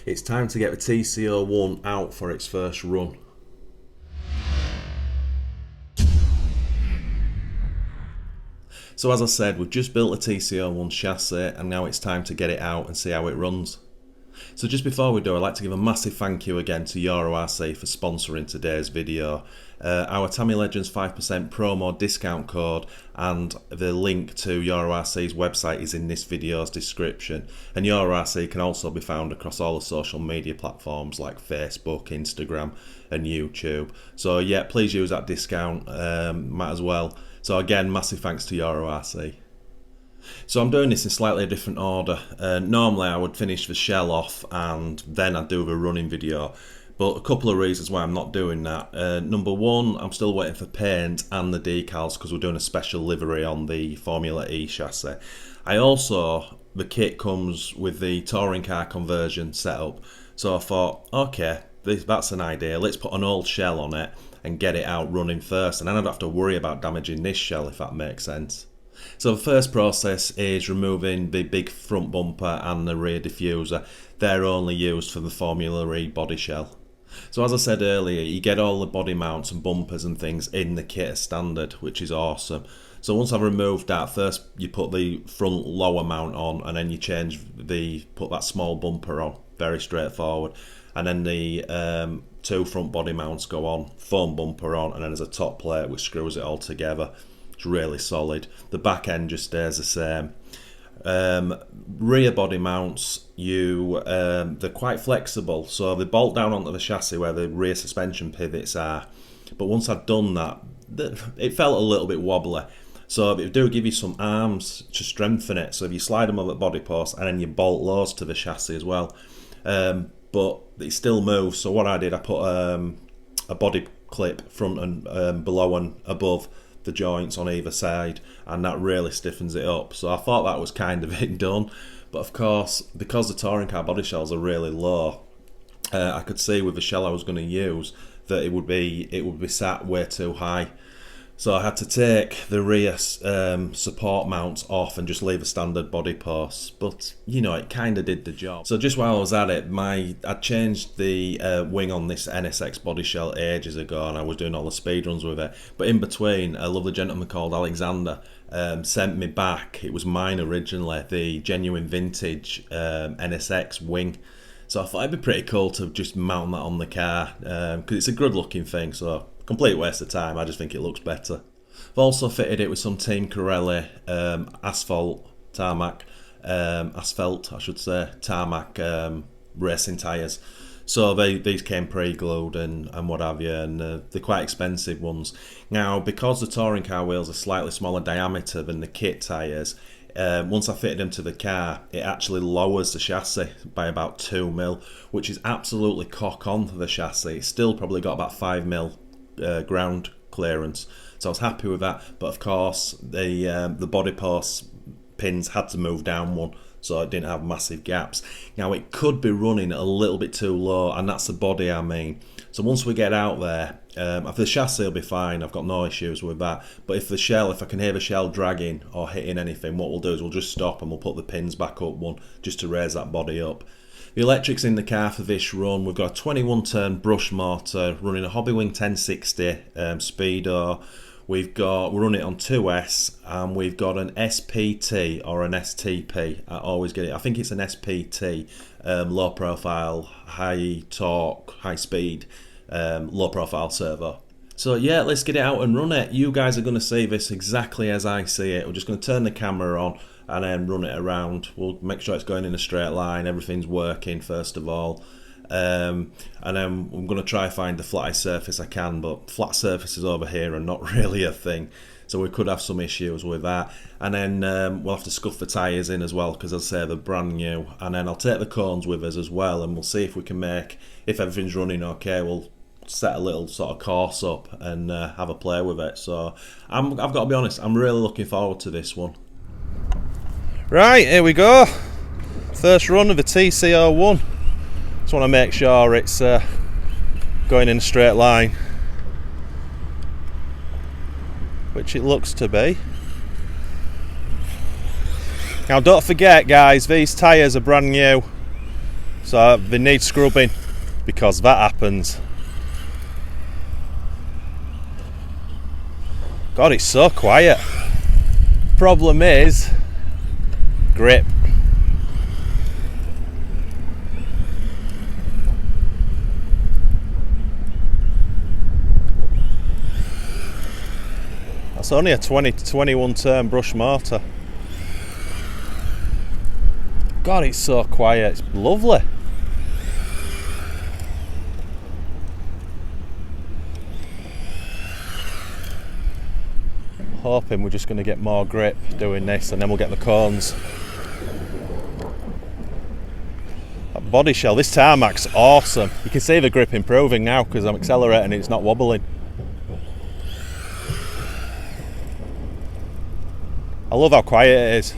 It's time to get the TC-01 out for its first run. So as I said, we've just built a TC-01 chassis and now it's time to get it out and see how it runs. So just before we do, I'd like to give a massive thank you again to EuroRC for sponsoring today's video. Our Tamiya Legends 5% promo discount code and the link to EuroRC's website is in this video's description. And EuroRC can also be found across all the social media platforms like Facebook, Instagram and YouTube. So yeah, please use that discount, might as well. So again, massive thanks to EuroRC. So I'm doing this in slightly a different order. Normally I would finish the shell off and then I'd do the running video, but a couple of reasons why I'm not doing that. Number one, I'm still waiting for paint and the decals because we're doing a special livery on the Formula E chassis. The kit comes with the touring car conversion setup, so I thought, okay, that's an idea, let's put an old shell on it and get it out running first, and then I don't have to worry about damaging this shell, if that makes sense. So the first process is removing the big front bumper and the rear diffuser. They're only used for the Formula E body shell. So as I said earlier, you get all the body mounts and bumpers and things in the kit as standard, which is awesome. So once I've removed that, first you put the front lower mount on and then you put that small bumper on, very straightforward. And then the two front body mounts go on, foam bumper on, and then there's a top plate which screws it all together. It's really solid. The back end just stays the same. Rear body mounts, they're quite flexible, so they bolt down onto the chassis where the rear suspension pivots are. But once I've done that, it felt a little bit wobbly. So it do give you some arms to strengthen it. So if you slide them over the body post and then you bolt those to the chassis as well. But it still moves. So what I did, I put a body clip front and below and above the joints on either side, and that really stiffens it up. So I thought that was kind of it done, but of course, because the touring car body shells are really low, I could see with the shell I was going to use that it would be sat way too high. So I had to take the rear support mounts off and just leave a standard body post. But you know, it kind of did the job. So just while I was at it, I changed the wing on this NSX body shell ages ago, and I was doing all the speed runs with it. But in between, a lovely gentleman called Alexander sent me back, it was mine originally, the genuine vintage NSX wing. So I thought it'd be pretty cool to just mount that on the car, because it's a good looking thing. So complete waste of time, I just think it looks better. I've also fitted it with some Team Corelli asphalt tarmac racing tyres. So these came pre-glued and what have you, and they're quite expensive ones. Now, because the touring car wheels are slightly smaller diameter than the kit tyres, once I fitted them to the car, it actually lowers the chassis by about 2mm, which is absolutely cock on for the chassis. It's still probably got about 5mm ground clearance, so I was happy with that. But of course, the body post pins had to move down one, so it didn't have massive gaps. Now it could be running a little bit too low, and that's the body I mean. So once we get out there, the chassis will be fine, I've got no issues with that. But if I can hear the shell dragging or hitting anything, what we'll do is we'll just stop and we'll put the pins back up one just to raise that body up. The electrics in the car for this run, we've got a 21 turn brush motor running a Hobbywing 1060 speedo. We're running it on 2S, and we've got an SPT or an STP. I always get it. I think it's an SPT, low profile, high torque, high speed, low profile servo. So yeah, let's get it out and run it. You guys are going to see this exactly as I see it. We're just going to turn the camera on and then run it around. We'll make sure it's going in a straight line, everything's working first of all. And then I'm going to try find the flattest surface I can, but flat surfaces over here are not really a thing, so we could have some issues with that. And then we'll have to scuff the tyres in as well, because as I say, they're brand new. And then I'll take the cones with us as well, and we'll see if we can if everything's running okay, we'll set a little sort of course up and have a play with it. So I've got to be honest, I'm really looking forward to this one. Right, here we go. First run of the TC-01. Just want to make sure it's going in a straight line, which it looks to be. Now don't forget guys, these tyres are brand new. So they need scrubbing because that happens. God, it's so quiet. Problem is grip. That's only a 20 to 21 turn brush motor. God, it's so quiet. It's lovely. Hoping we're just going to get more grip doing this, and then we'll get the cones. That body shell, this tarmac's awesome. You can see the grip improving now because I'm accelerating, it's not wobbling. I love how quiet it is.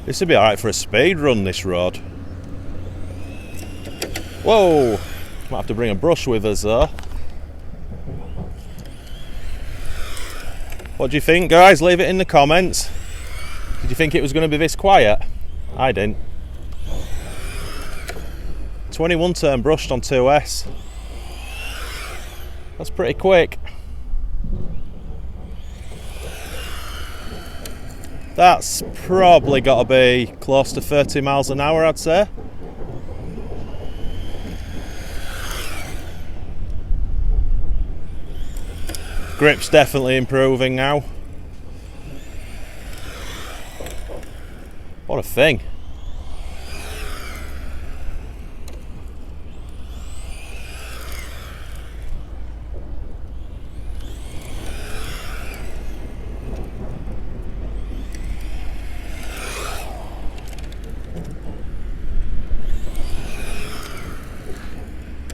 This would be alright for a speed run, this road. Whoa! Might have to bring a brush with us though. What do you think, guys? Leave it in the comments. Did you think it was going to be this quiet? I didn't. 21 turn brushed on 2S. That's pretty quick. That's probably got to be close to 30 miles an hour, I'd say. Grip's definitely improving now. What a thing.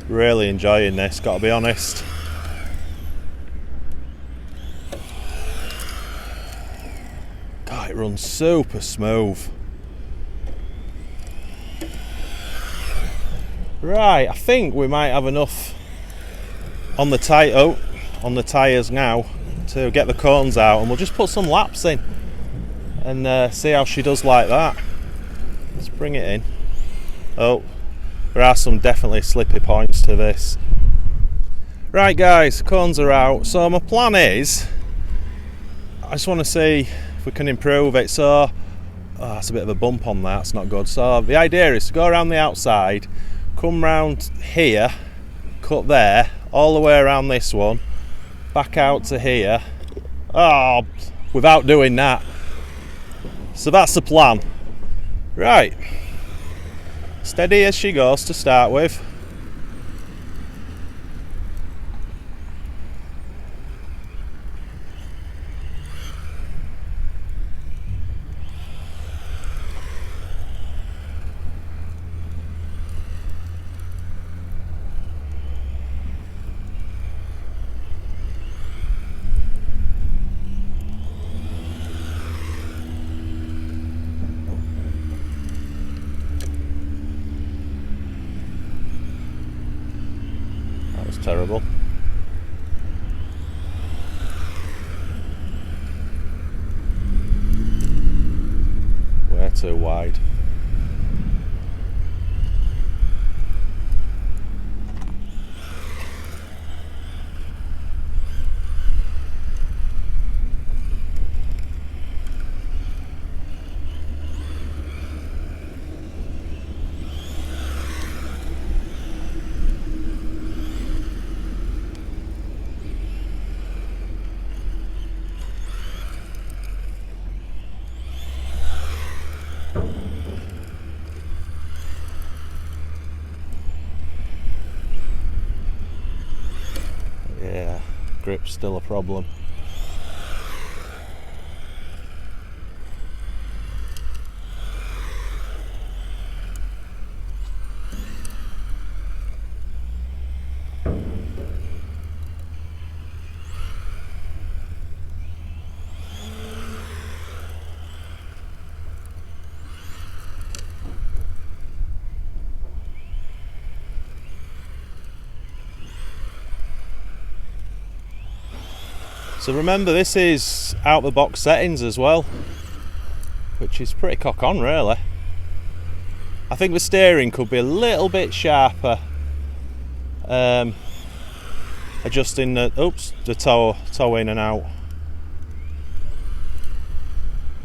Really enjoying this, gotta be honest. God, it runs super smooth. Right, I think we might have enough on the tyres now to get the cones out, and we'll just put some laps in and see how she does like that. Let's bring it in. Oh, there are some definitely slippy points to this. Right guys, cones are out. So my plan is, I just want to see if we can improve it. So, that's a bit of a bump on that, it's not good. So the idea is to go around the outside, come round here, cut there, all the way around this one, back out to here. Oh, without doing that. So that's the plan. Right. Steady as she goes to start with. Terrible. Way too wide. Yeah, grip's still a problem. So remember, this is out the box settings as well, which is pretty cock on really. I think the steering could be a little bit sharper, adjusting the toe in and out,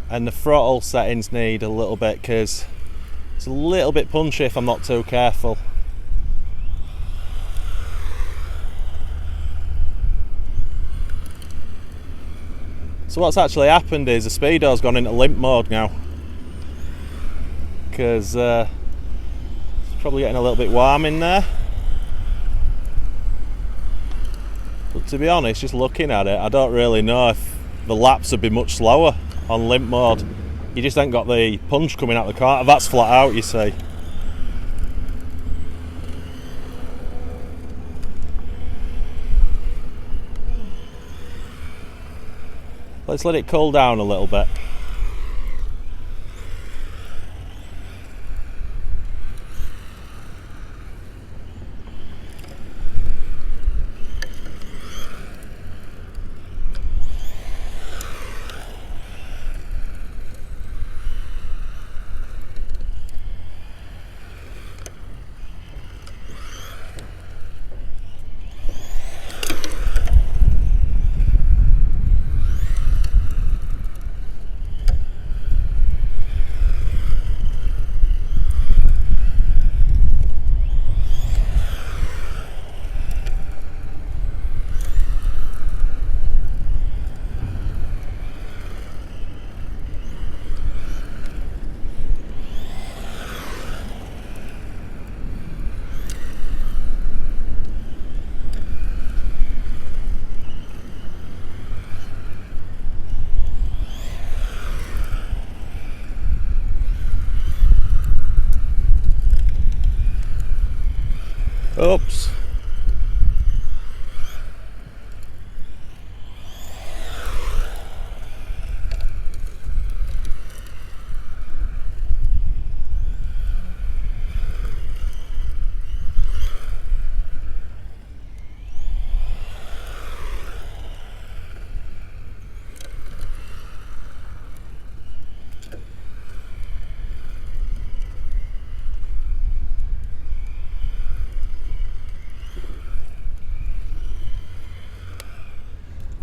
and the throttle settings need a little bit because it's a little bit punchy if I'm not too careful. So what's actually happened is the speedo's gone into limp mode now, because it's probably getting a little bit warm in there. But to be honest, just looking at it, I don't really know if the laps would be much slower on limp mode. You just ain't got the punch coming out the car. That's flat out, you see. Let's let it cool down a little bit. Oops.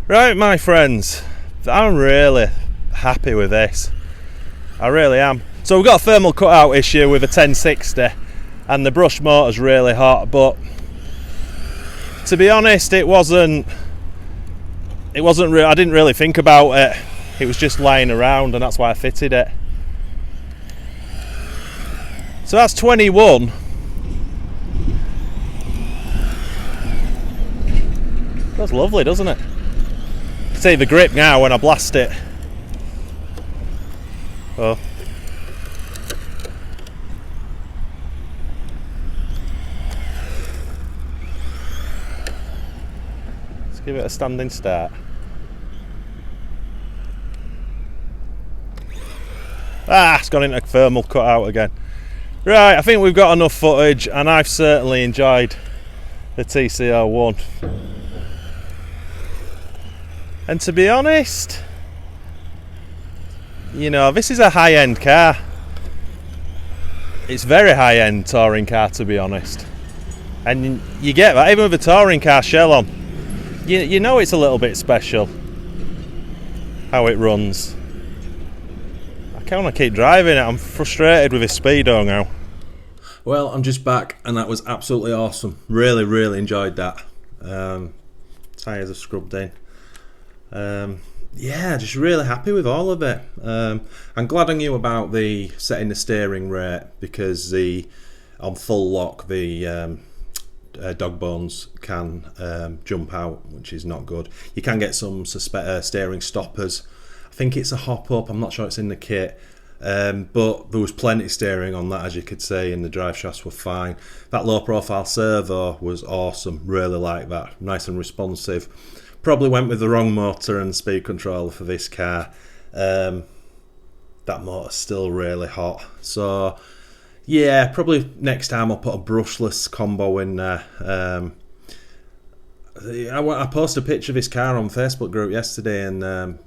Right, my friends, I'm really happy with this. I really am. So we've got a thermal cutout issue with a 1060 and the brush motor's really hot, but to be honest, I didn't really think about it. It was just laying around and that's why I fitted it. So that's 21. That's lovely, doesn't it? See the grip now when I blast it. Oh. Let's give it a standing start. It's gone into thermal cutout again. Right, I think we've got enough footage and I've certainly enjoyed the TC-01. And to be honest, you know, this is a high-end car. It's very high-end touring car, to be honest. And you get that, even with a touring car shell on. You know it's a little bit special, how it runs. I kind of keep driving it, I'm frustrated with this speedo now. Well, I'm just back and that was absolutely awesome. Really, really enjoyed that. Tyres are scrubbed in. Yeah, just really happy with all of it. I'm glad I knew about the setting the steering rate, because on full lock the dog bones can jump out, which is not good. You can get some steering stoppers. I think it's a hop up, I'm not sure it's in the kit, but there was plenty of steering on that, as you could see, and the drive shafts were fine. That low profile servo was awesome, really like that, nice and responsive. Probably went with the wrong motor and speed controller for this car. That motor's still really hot, so yeah, probably next time I'll put a brushless combo in there. I posted a picture of his car on Facebook group yesterday, and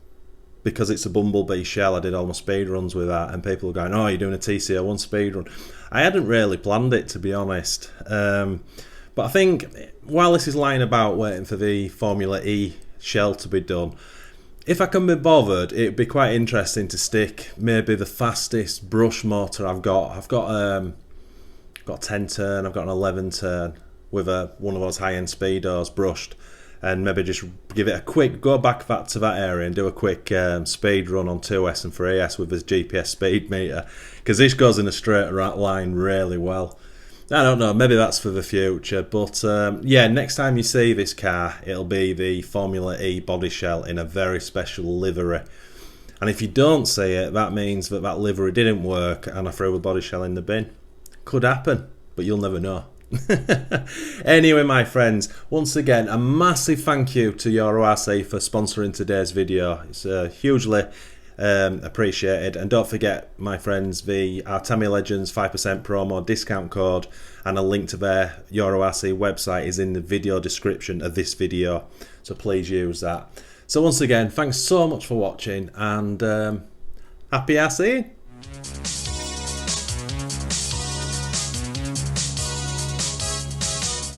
because it's a Bumblebee shell, I did all my speed runs with that, and people were going, "Oh, you're doing a TC-01 speed run." I hadn't really planned it, to be honest, but I think while this is lying about waiting for the Formula E shell to be done, if I can be bothered, it'd be quite interesting to stick maybe the fastest brush motor I've got. I've got a 10 turn, I've got an 11 turn with one of those high-end speedos brushed, and maybe just give it a quick go back to that area and do a quick speed run on 2S and 3S with this GPS speed meter, because this goes in a straight line really well. I don't know, maybe that's for the future, but yeah, next time you see this car, it'll be the Formula E body shell in a very special livery. And if you don't see it, that means that livery didn't work and I threw the body shell in the bin. Could happen, but you'll never know. Anyway, my friends, once again, a massive thank you to EuroRC for sponsoring today's video. It's hugely appreciated, and don't forget, my friends, our Tamiya Legends 5% promo discount code and a link to their EuroRC website is in the video description of this video, so please use that. So once again, thanks so much for watching, and happy RCing.